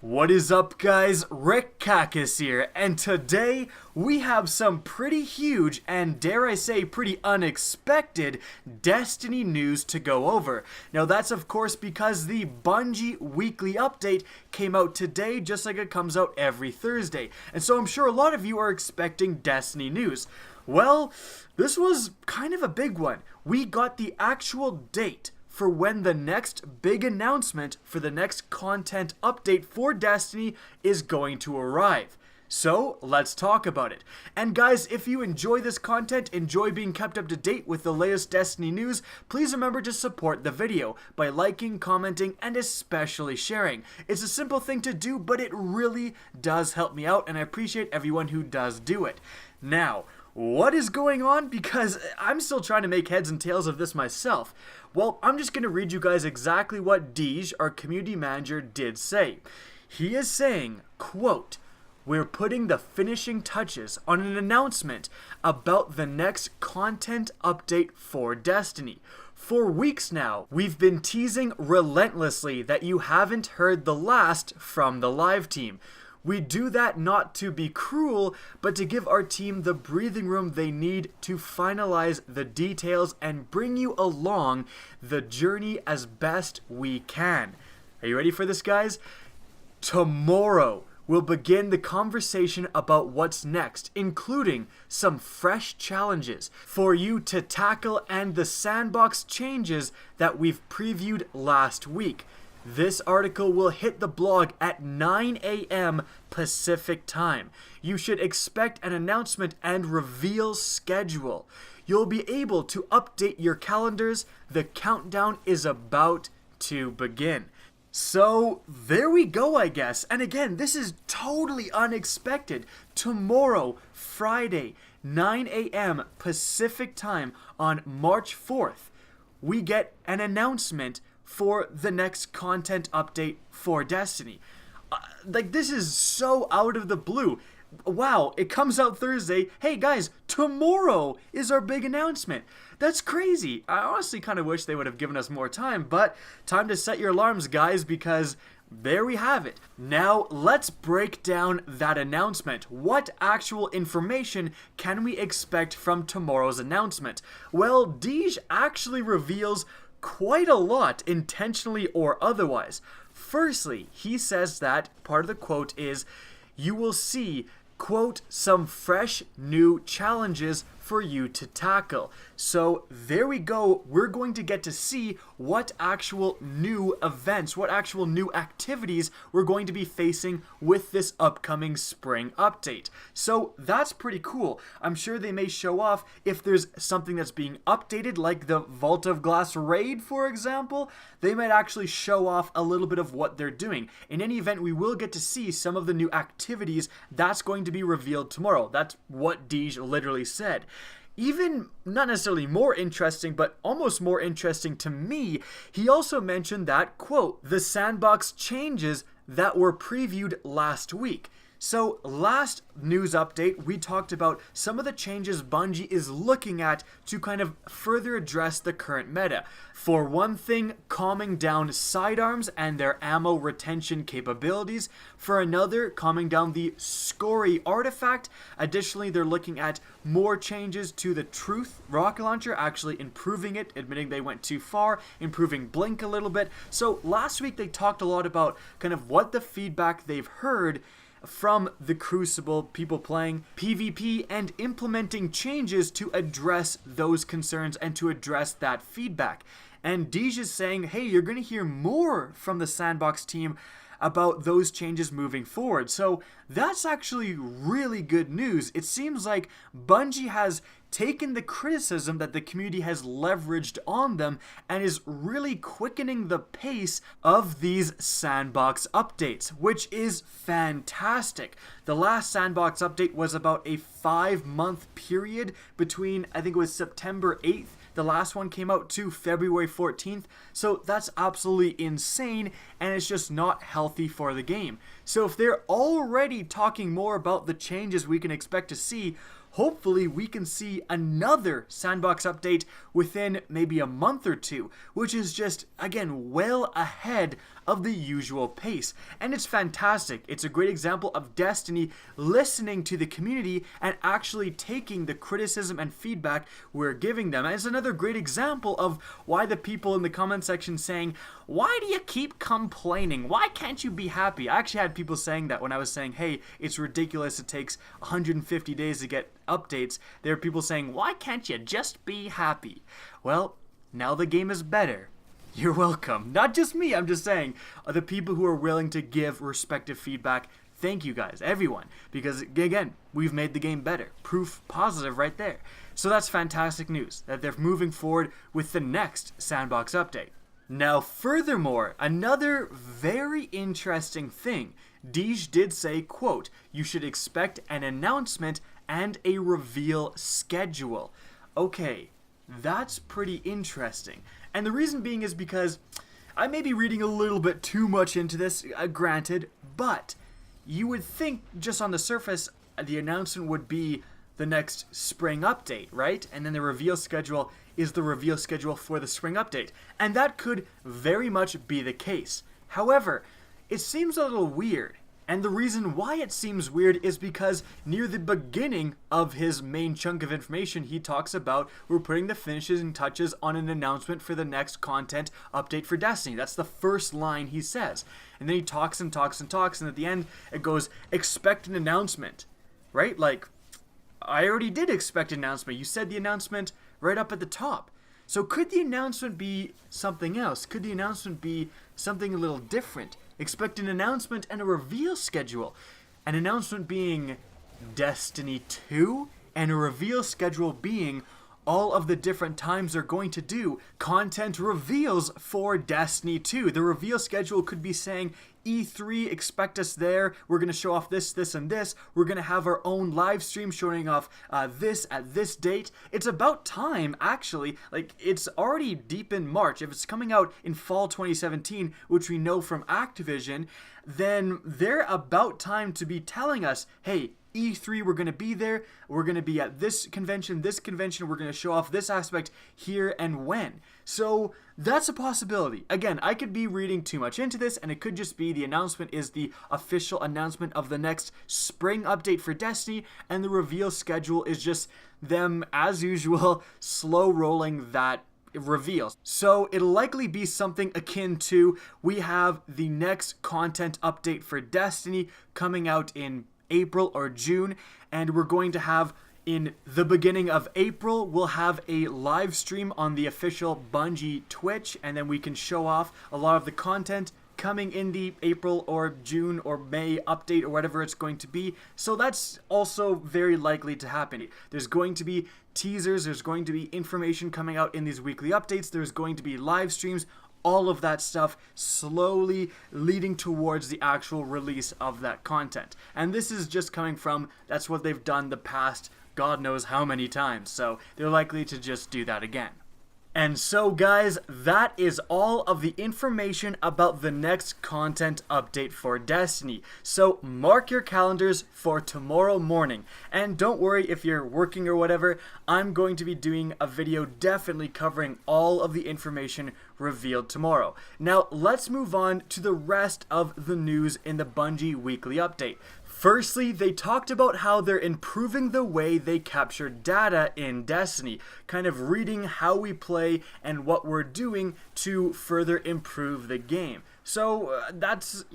What is up, guys? Rick Kakis here, and today we have some pretty huge and, dare I say, pretty unexpected Destiny news to go over. Now that's of course because the Bungie weekly update came out today, just like it comes out every Thursday, and so I'm sure a lot of you are expecting Destiny news. Well, this was kind of a big one. We got the actual date for when the next big announcement for the next content update for Destiny is going to arrive. So, let's talk about it. And guys, if you enjoy this content, enjoy being kept up to date with the latest Destiny news, please remember to support the video by liking, commenting, and especially sharing. It's a simple thing to do, but it really does help me out, and I appreciate everyone who does do it. Now, what is going on? Because I'm still trying to make heads and tails of this myself. Well, I'm just going to read you guys exactly what Deej, our community manager, did say. He is saying, quote, "We're putting the finishing touches on an announcement about the next content update for Destiny. For weeks now, we've been teasing relentlessly that you haven't heard the last from the live team. We do that not to be cruel, but to give our team the breathing room they need to finalize the details and bring you along the journey as best we can." Are you ready for this, guys? Tomorrow, we'll begin the conversation about what's next, including some fresh challenges for you to tackle and the sandbox changes that we've previewed last week. This article will hit the blog at 9 a.m. Pacific time. You should expect an announcement and reveal schedule. You'll be able to update your calendars. The countdown is about to begin. So, there we go, I guess. And again, this is totally unexpected. Tomorrow, Friday, 9 a.m. Pacific time on March 4th, we get an announcement for the next content update for Destiny. This is so out of the blue. Wow, it comes out Thursday. Hey guys, tomorrow is our big announcement. That's crazy. I honestly kind of wish they would have given us more time, but time to set your alarms, guys, because there we have it. Now, let's break down that announcement. What actual information can we expect from tomorrow's announcement? Well, Deej actually reveals quite a lot, intentionally or otherwise. Firstly, he says that, part of the quote is, "You will see, quote, some fresh new challenges for you to tackle." So there we go. We're going to get to see what actual new events, what actual new activities we're going to be facing with this upcoming spring update. So that's pretty cool. I'm sure they may show off if there's something that's being updated, like the Vault of Glass raid, for example. They might actually show off a little bit of what they're doing. In any event, we will get to see some of the new activities that's going to be revealed tomorrow. That's what Deej literally said. Even not necessarily more interesting, but almost more interesting to me, he also mentioned that, quote, "the sandbox changes that were previewed last week." So last news update, we talked about some of the changes Bungie is looking at to kind of further address the current meta. For one thing, calming down sidearms and their ammo retention capabilities. For another, calming down the Scory artifact. Additionally, they're looking at more changes to the Truth rocket launcher, actually improving it, admitting they went too far, improving Blink a little bit. So last week they talked a lot about kind of what the feedback they've heard from the Crucible, people playing PvP, and implementing changes to address those concerns and to address that feedback. And Deej is saying, hey, you're going to hear more from the Sandbox team about those changes moving forward. So that's actually really good news. It seems like Bungie has taken the criticism that the community has leveraged on them and is really quickening the pace of these sandbox updates, which is fantastic. The last sandbox update was about a 5-month period between, I think it was September 8th. The last one came out to February 14th, so that's absolutely insane, and it's just not healthy for the game. So if they're already talking more about the changes we can expect to see, hopefully we can see another Sandbox update within maybe a month or two, which is just, again, well ahead of the usual pace. And it's fantastic. It's a great example of Destiny listening to the community and actually taking the criticism and feedback we're giving them. And it's another great example of why the people in the comment section saying, why do you keep complaining? Why can't you be happy? I actually had people saying that when I was saying, hey, it's ridiculous, it takes 150 days to get updates. There are people saying, why can't you just be happy? Well, now the game is better. You're welcome. Not just me, I'm just saying, the people who are willing to give respective feedback. Thank you guys, everyone, because again, we've made the game better. Proof positive right there. So that's fantastic news that they're moving forward with the next Sandbox update. Now, furthermore, another very interesting thing. Deej did say, quote, you should expect an announcement and a reveal schedule. Okay, that's pretty interesting. And the reason being is because I may be reading a little bit too much into this, granted, but you would think just on the surface the announcement would be the next spring update, right? And then the reveal schedule is the reveal schedule for the spring update. And that could very much be the case. However, it seems a little weird. And the reason why it seems weird is because near the beginning of his main chunk of information, he talks about we're putting the finishes and touches on an announcement for the next content update for Destiny. That's the first line he says. And then he talks and talks and talks, and at the end it goes, expect an announcement, right? Like, I already did expect an announcement. You said the announcement right up at the top. So could the announcement be something else? Could the announcement be something a little different? Expect an announcement and a reveal schedule. An announcement being Destiny 2 and a reveal schedule being all of the different times they're going to do content reveals for Destiny 2. The reveal schedule could be saying E3, expect us there. We're going to show off this, this, and this. We're going to have our own live stream showing off this at this date. It's about time, actually. Like, it's already deep in March. If it's coming out in fall 2017, which we know from Activision, then they're about time to be telling us, hey, E3, we're going to be there. We're going to be at this convention. We're going to show off this aspect here and when. So that's a possibility. Again, I could be reading too much into this, and it could just be the announcement is the official announcement of the next spring update for Destiny, and the reveal schedule is just them, as usual, slow rolling that reveals. So it'll likely be something akin to, we have the next content update for Destiny coming out in April or June, and we're going to have in the beginning of April, we'll have a live stream on the official Bungie Twitch, and then we can show off a lot of the content coming in the April or June or May update or whatever it's going to be. So that's also very likely to happen. There's going to be teasers, there's going to be information coming out in these weekly updates, there's going to be live streams, all of that stuff slowly leading towards the actual release of that content. And this is just coming from, that's what they've done the past God knows how many times, so they're likely to just do that again. And so guys, that is all of the information about the next content update for Destiny. So mark your calendars for tomorrow morning. And don't worry if you're working or whatever, I'm going to be doing a video definitely covering all of the information revealed tomorrow. Now let's move on to the rest of the news in the Bungie weekly update. Firstly, they talked about how they're improving the way they capture data in Destiny, kind of reading how we play and what we're doing to further improve the game. So that's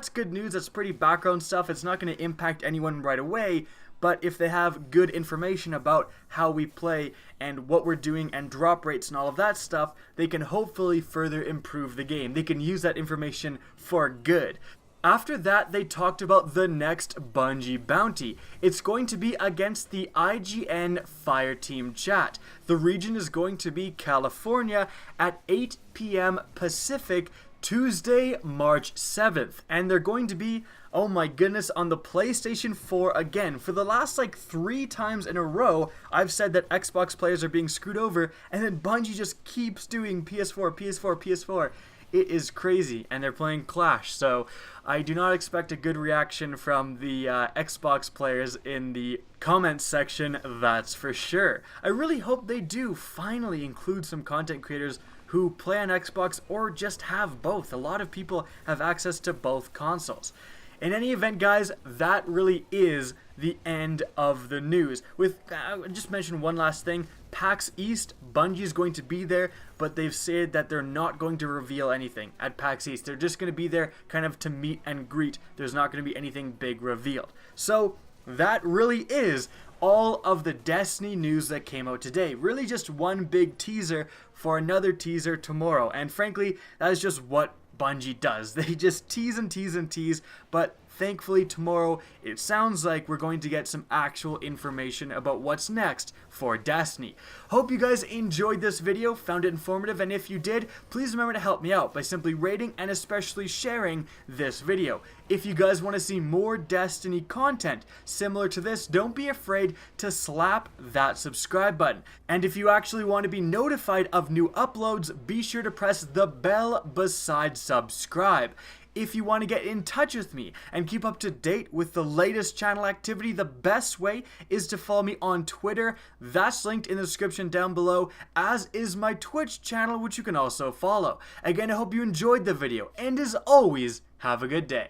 good news. That's pretty background stuff. It's not going to impact anyone right away, but if they have good information about how we play and what we're doing and drop rates and all of that stuff, they can hopefully further improve the game. They can use that information for good. After that, they talked about the next Bungie Bounty. It's going to be against the IGN Fireteam chat. The region is going to be California at 8 p.m. Pacific, Tuesday, March 7th. And they're going to be, oh my goodness, on the PlayStation 4 again. For the last 3 times in a row, I've said that Xbox players are being screwed over, and then Bungie just keeps doing PS4, PS4, PS4. It is crazy, and they're playing Clash, so I do not expect a good reaction from the Xbox players in the comments section, that's for sure. I really hope they do finally include some content creators who play on Xbox or just have both. A lot of people have access to both consoles. In any event, guys, that really is the end of the news. With just mention one last thing, PAX East, Bungie is going to be there, but they've said that they're not going to reveal anything at PAX East. They're just going to be there kind of to meet and greet. There's not going to be anything big revealed. So that really is all of the Destiny news that came out today. Really just one big teaser for another teaser tomorrow. And frankly, that is just what Bungie does. They just tease and tease and tease, but thankfully tomorrow it sounds like we're going to get some actual information about what's next for Destiny. Hope you guys enjoyed this video, found it informative, and if you did, please remember to help me out by simply rating and especially sharing this video. If you guys want to see more Destiny content similar to this, don't be afraid to slap that subscribe button. And if you actually want to be notified of new uploads, be sure to press the bell beside subscribe. If you want to get in touch with me and keep up to date with the latest channel activity, the best way is to follow me on Twitter. That's linked in the description down below, as is my Twitch channel, which you can also follow. Again, I hope you enjoyed the video, and as always, have a good day.